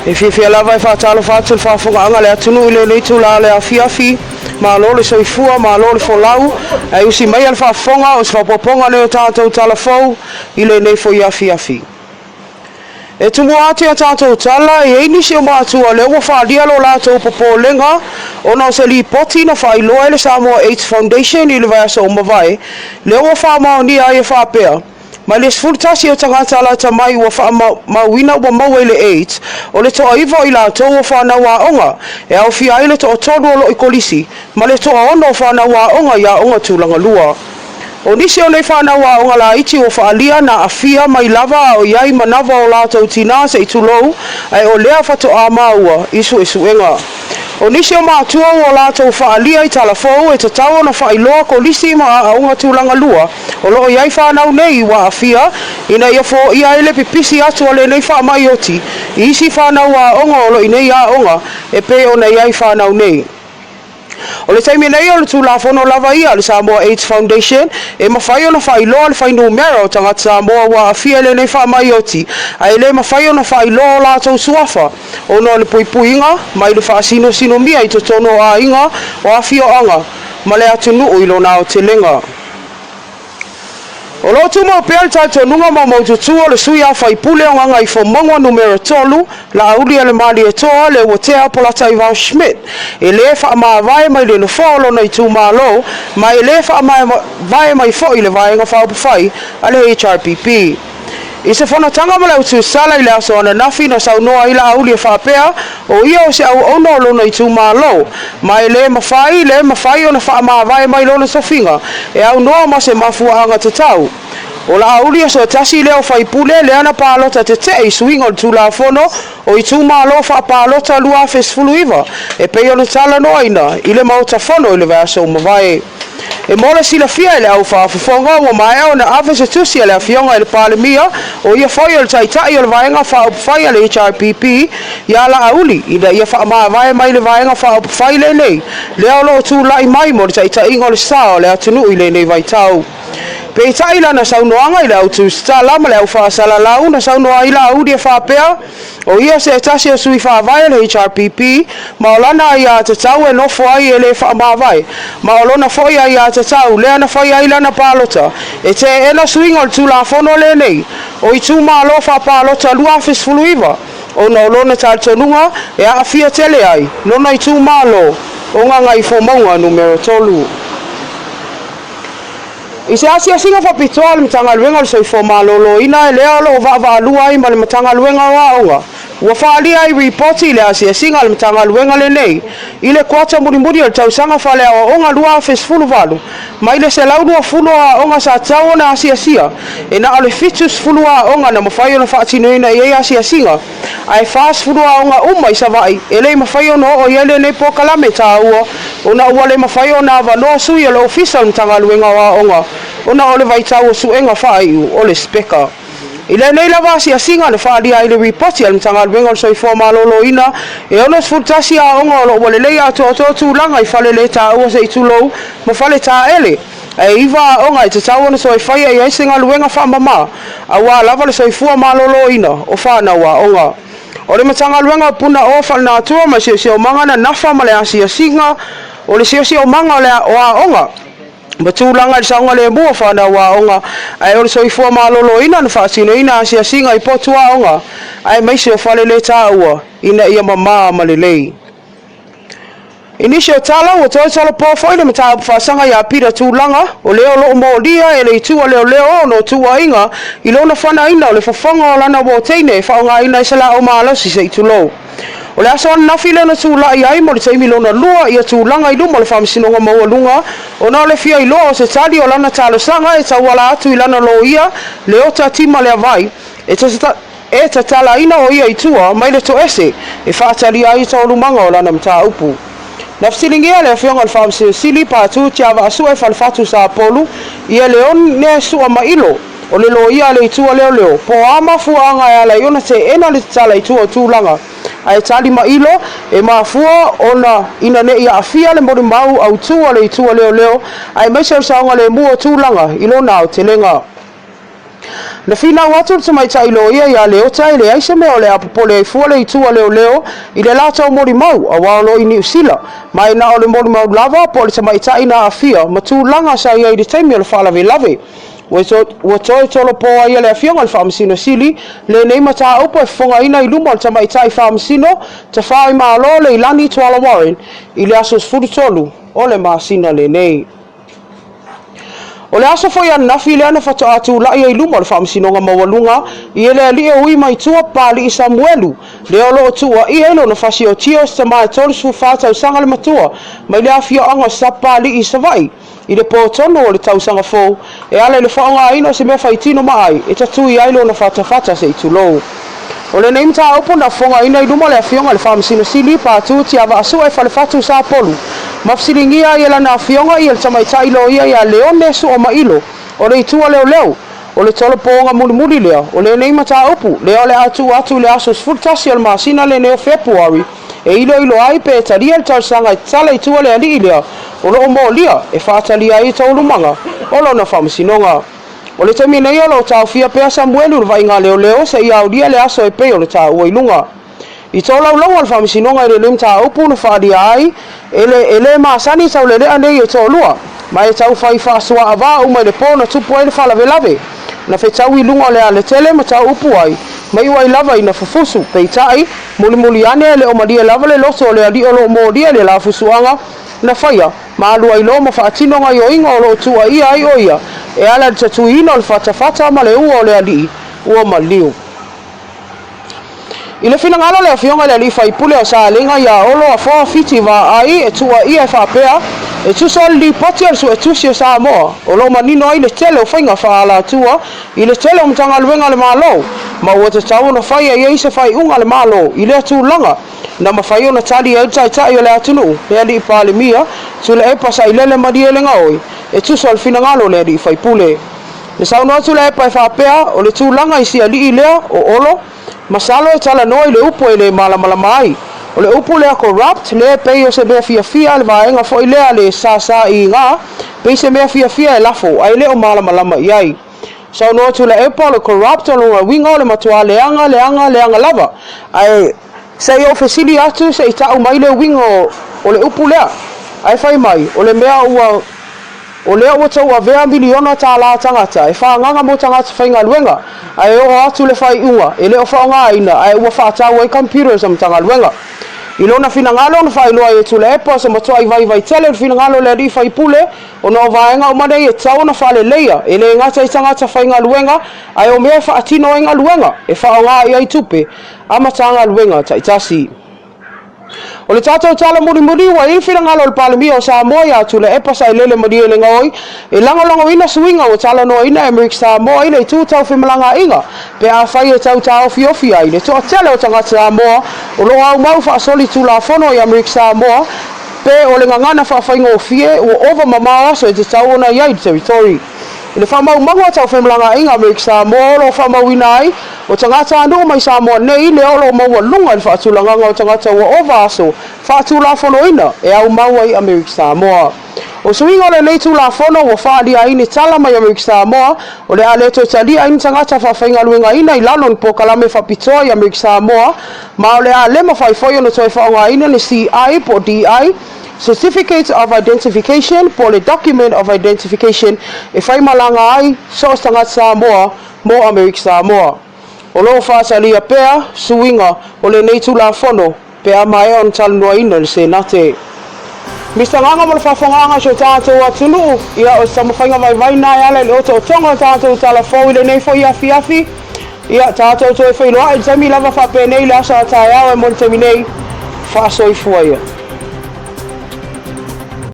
E fia lava e whaatalo whaatu le whaafonga le atunu ile nei tula le afiafi ma lo le soifua ma lo le folau ai usi mai al whaafonga o whapoponga le o tātou talafou ile nei fo afiafi. E tumu ati a tātou tala e nisi o mātua le ua whaadia lo lātou popolenga o na se li poti na whailoa le Samoa 8 Foundation ile vai asa o mawai le ua whaamao ni ai e whaapea. Ma le sfultasi o tangata la tamai ua whaamawina ua maua le 8 o le toa iwa i lātou o whanau a onga e au fia ai le toa tonu o lo i kolisi ma le toa ono o whanau a onga ia onga tūlanga lua. O nisi o nei whanau a onga la iti o whaalia na afia mai lava o iai manava o lātou tina se i tulou ai o lea whato a maua isu enga. O nisi o mātua o lātou whaalia i talafou e tatau na whailoa kolisi ma a onga tūlanga lua o loo iai whanau nei wa afia ina ia fo ia ele pipisi atu o le nei faamai oti i isi whanau a onga o lo i nei a onga e pe o nei iai whanau nei. O le taimi nei o le tūlafono lava ia le Samoa 8 Foundation e mawhai o na whailoa le whainu mera o tangata Samoa wa afia le nei whaamai oti ai le mawhai o na whailoa o lātou suafa o no le puipuinga mai le whaasino sinomia i to tono a inga o afia o anga ma le atunu o ilo na o te lenga. O lo tumo pēl tātou nunga ma maututua le sui a whaipule o nganga i whamongo numero tolu la auli ale mali e toa le watea polata i Vau Schmidt e le whaamawai mai le no whaolo na i tūmalo mai le whaamawai mai fo i le vaenga whaupawhai ale HRPP. I se whanatanga ma lau tū sala i le aso ana nafi na saunoa i la auli e whaapea o ia o se au ono lona i tūmalo mai le mawhai o na whaamawai mai lona sofinga e au noa ma se mafua anga tatau. O la auli so tasi leo whaipule le ana pālota te te i suinga o tūlafono o i tūmalo whaapālota lua fesfuluiva e pei ona tala noaina i le mauta whono i le vaso mawai. E mola sila fia ele au whaafufonga o mai au na awe se tusi ele a fionga ele palemia o ia whai o le taitai o le vaenga whaupawhai ele HRPP ia la auli ina ia whaamawai mai le vaenga whaupawhai le nei leo lo tū lai mai mo le taitai o le sao le atunu i le nei vai tau. Pe tai la na saunoanga i le au tu stala ma le au whaasala lau na saunoa i la audi e whaapea o ia se tasi o sui whaavai le HRPP ma o lana i a te tau e nofo ai e le whaamawai ma o lona foi ai a te tau lea na foi ai lana pālota e te ena suinga o le tūlafono le nei o i tū malo whaapālota lua fesfuluiva o na o lona tātonunga e a fia tele ai lona i tū malo o nganga i whomaunga numero tolu. I se asia singa whapitoa le matanga luenga le soifo malolo ina e lea lo wa alua ai ma le matanga luenga wa onga. Ua whaalia i reporti le asia singa le matanga luenga le nei. I le kuata murimuri le tausanga whale a onga lua fesfulu valu. Ma ile se launua fulu a onga sa tau na asia sia. E na ale fitus fulu a onga na mawhai ona whaatinoina i asia singa. Ai fast fulu a onga uma i savai. E le mawhai ona o iele nei po kalame ta ua. Ona ua le mawhai ona wanoa sui e le official matanga luenga wa onga. Ona ole vai tau o suenga whai ole speka. I le nei lava asia singa na whaalia i le ripoti al mtanga alwenga o soifo malolo ina e ona sfutasi a onga o lo wale lei ato o tō langa i whale le tā ua se i tūlou ma whale tā ele. E iwa onga i te tau ona soifai e aisinga luenga whaamama a wā lava le soifua malolo ina o whanau a onga. O le matanga luenga puna o whale nā tua ma sio manga na nafa ma le asia singa o le sio manga o a onga. Batulanga i saunga le mua whanau a onga ai ore soifua malolo ina na whaasino ina asia singa i potu a onga ai maisi o whale le tā ua ina ia mama ma le lei. Inisi o tala ua toi tala pōwhai le mata whaasanga i a pira tūlanga o leo lo mo lia e le itua leo no tua inga i lona whana ina o le whawhanga o lana wo teine e whaonga ina i sala o maalasi se i tulou. O le aso ana nafi lena tūla i ai mo le taimi lona lua i a tūlanga i luma le whamisinonga maua lunga o na le fia i loa o se tali o lana talosanga e tauala atu i lana lo ia le ota tima le avai e ta tala ina o ia i tua mai le to ese e whaatali ai tau lumanga o lana mta upu. Nafsilingia le fionga le whamisili pātu tiawa asu e whalfatu sa polu i e leon ne sua mailo o le lo ia le itua leo po ama fuanga e ala iona te ena le tala i tua tūlanga ai tali mailo e mafua ona ina ne ia afia le mori mau au tua le itua leo ai maise saunga le mua tūlanga ilo nao te lenga. na fina watu tsa mai tai lo ia leo tai le ai se me ole apopole ai fuale i tua leo i le lata mori mau awa lo i New Zealand mai na ole mori mau lava po le mai tai na afia matu langa sa ia i de taimi ole fala ve lave wo toi tolo po ai le afia ngal faamsino sili le nei mata upo fonga ina i lumo tsa mai tai faamsino tsa fai ma lo le lani twala Warren i le aso fudu tolu ole masina le nei o le aso foi ana nafi le ana fata atu la ia iluma le faamsinonga mawalunga i ele ali e ui mai tua pali i Samuelu le olo tua i elo na fasi o tio sta mai tolu su fata o sanga le matua mai le afia anga sa pali i savai i le potono o le tau sanga fou e ale le faonga ino se mea faitino mai e tatu i ailo na fata se i tulou o le nei mta upo na fonga ina i luma le afionga le faamsino sili pa tu ti ava asu e fale fatu sa polu mafsiringia ia lana afionga ia le tamaitai lo ia leone su o mailo o le itua leo o le tolo ponga muli lea o le nei mata upu le ole atu le aso sfurtasi al masina le neo Fepuari e ilo ai pe talia le tausanga tala itua le ali ilea o lo mo lia e fatalia i tolu manga o lo na faamsinonga o le temi nei o lo tau fia pe Samuelu vai nga leo se ia audia le aso e pe o le tau oilunga i tolau lau al faamsinonga i le limta upu na whaadia ai ele maasani tau le rea nei e tolua mai e tau fai whaasua ava umai le pōna tupu ai le whalave na whetau i lunga le ale tele ma tau upu ai mai uai lava i na fufusu peitai muli ane le o madia lava le loto o le adi o lo modia le la fusuanga na whaia ma alu ai lo ma whaatinonga i o inga o lo tua ia ai o ia e ala tatu ino le whata ma le ua o le adi ua ma liu i le finangalo le afionga le ali faipule o sa lenga ia olo a foa fiti va ai e tua ia e whapea e tu sol li poti al su e tu si o Samoa o lo manino ai le tele o whainga whaala tua i le tele o mtanga luenga le malo ma ua te tau na whai e se whai unga le malo i le atu langa na ma whai o na tali e tai o le atunu le ali i pale mia tu le epa sa i lele madi e lenga oi e tu sol finangalo le ali faipule le sauno tu le epa e whapea o le tu langa i si ali i lea o olo masalo e tala noi le upo e le malama ai o le upo le corrupt le pei o se mea fia le vaenga fo i lea le sa i ngā pei se mea fia e lafo ai le o malama iai so no tu le epa le corrupt o lunga winga o le matua leanga lava ai se i ofesili atu se i tau mai le winga o le upo lea ai fai mai o le mea ua o lea ua tau a vea miliona ta la tangata e whaanganga mo tangata whainga luenga ai o atu le whai unga e leo whaonga aina ai ua whaatau ai computers am tanga luenga i lona finangalo na whai loa e tu le epa sa matua i vai tele finangalo le di whai pule o no vaenga o mane e tau na whale leia e le ngata i tangata whainga luenga ai o mea whaatino inga luenga e whaonga i ai tupe ama tanga luenga ta itasi o le tātou tala muri wa i whirangalo le palemia o Samoa ia tu le epa sa i lele madi e le ngoi e lango ina suinga o tala noa ina Amerika Samoa ina i tūtau whimalanga inga pe a whai e tau tau fiofi ai le toa tele o tangata Samoa o lo au mau whaasoli tu la whono i Amerika Samoa pe o le ngangana whaafai o fie o ova mamao so e te tau ona iai territory le whamau mangua tau whimalanga inga Amerika Samoa lo whamau ina ai o tangata anu mai Samoa nei le olo maua lunga i whaatulanganga o tangata ua ova aso whaatula whono ina e au maua i Amerika Samoa o suinga o le nei tula whono o whaadia ini tala mai Amerika Samoa o le aleto talia ini tangata whawhainga luenga ina i lalon po kalame whapitoa i Amerika Samoa ma o le alema whaifoi o na toi whaonga ina ni CI po DI Certificate of Identification po le Document of Identification e whai malanga ai so tangata Samoa mo Amerika Samoa o lo whaasalia pea suinga o le nei tula whono pea mai on talanoa ina le senate Mr. Nganga mo le whawhonganga so tātou atunu ia o samawhainga vai nai ala le oto o tonga tātou tala fōi le nei fo iafi ia tātou toi whailoa e tami lava whapene i le asa tai au e mon temi nei whaasoi fuaia